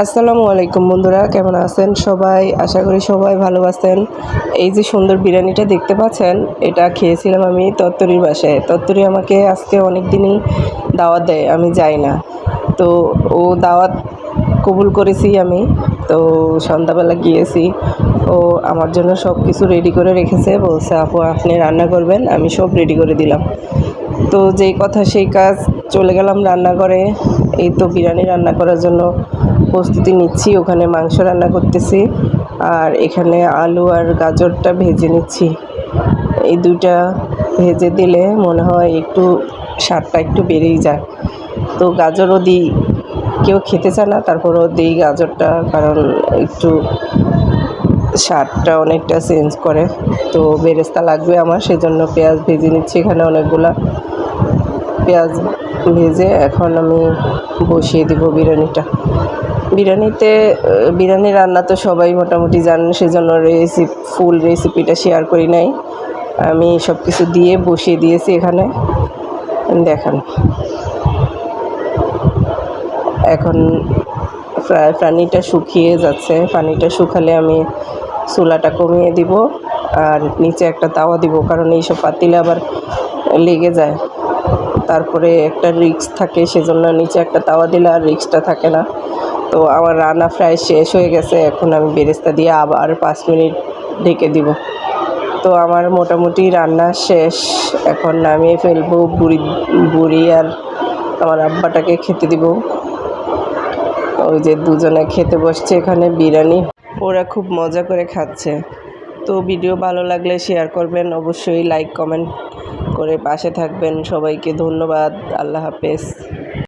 আসসালামু আলাইকুম বন্ধুরা, কেমন আছেন সবাই? আশা করি সবাই ভালো আছেন। এই যে সুন্দর বিরিয়ানিটা দেখতে পাচ্ছেন, এটা খেয়েছিলাম আমি তত্তরির বাসায়। তত্তরি আমাকে আজকে অনেক দিনই দাওয়াত দেয়, আমি যাই না। তো ও দাওয়াত কবুল করেছি আমি। তো সন্ধ্যাবেলা গিয়েছি, ও আমার জন্য সব কিছু রেডি করে রেখেছে, বলছে আপু আপনি রান্না করবেন, আমি সব রেডি করে দিলাম। তো যেই কথা সেই কাজ, চলে গেলাম রান্নাঘরে। এই তো বিরিয়ানি রান্না করার জন্য প্রস্তুতি নিচ্ছি। ওখানে মাংস রান্না করতেছি, আর এখানে আলু আর গাজরটা ভেজে নিচ্ছি। এই দুইটা ভেজে দিলে মনে হয় একটু স্বাদটা একটু বেড়েই যায়। তো গাজরও দিই, কেউ খেতে চায় না, তারপরেও দিই গাজরটা, কারণ একটু স্বাদটা অনেকটা চেঞ্জ করে। তো বেরেস্তা লাগবে আমার, সেজন্য পেঁয়াজ ভেজে নিচ্ছি। এখানে অনেকগুলা পেঁয়াজ ভেজে এখন আমি বসিয়ে দিব বিরিয়ানিটা। বিরিয়ানি রান্না তো সবাই মোটামুটি জানেন, সেজন্য ফুল রেসিপিটা শেয়ার করি নাই। আমি সব কিছু দিয়ে বসিয়ে দিয়েছি এখানে, দেখেন। এখন পানিটা শুকিয়ে যাচ্ছে। পানিটা শুকালে আমি চুলাটা কমিয়ে দিব, আর নিচে একটা তাওয়া দিব, কারণ এইসব পাতিলে আবার লেগে যায়। তারপরে একটা রিস্ক থাকে, সেজন্য নিচে একটা তাওয়া দিলে আর রিস্কটা থাকে না। তো আমার রান্না প্রায় শেষ হয়ে গেছে। এখন আমি বেরেস্তা দিয়ে আবার 5 মিনিট ঢেকে দিব। তো আমার মোটামুটি রান্না শেষ। এখন নামিয়ে ফেলবো। বুড়ি আর আমার আব্বাটাকে খেতে দিব। ওই যে দুজনে খেতে বসছে এখানে বিরিয়ানি, ওরা খুব মজা করে খাচ্ছে। তো ভিডিও ভালো লাগলে শেয়ার করবেন, অবশ্যই লাইক কমেন্ট করে পাশে থাকবেন। সবাইকে ধন্যবাদ। আল্লাহ হাফেজ।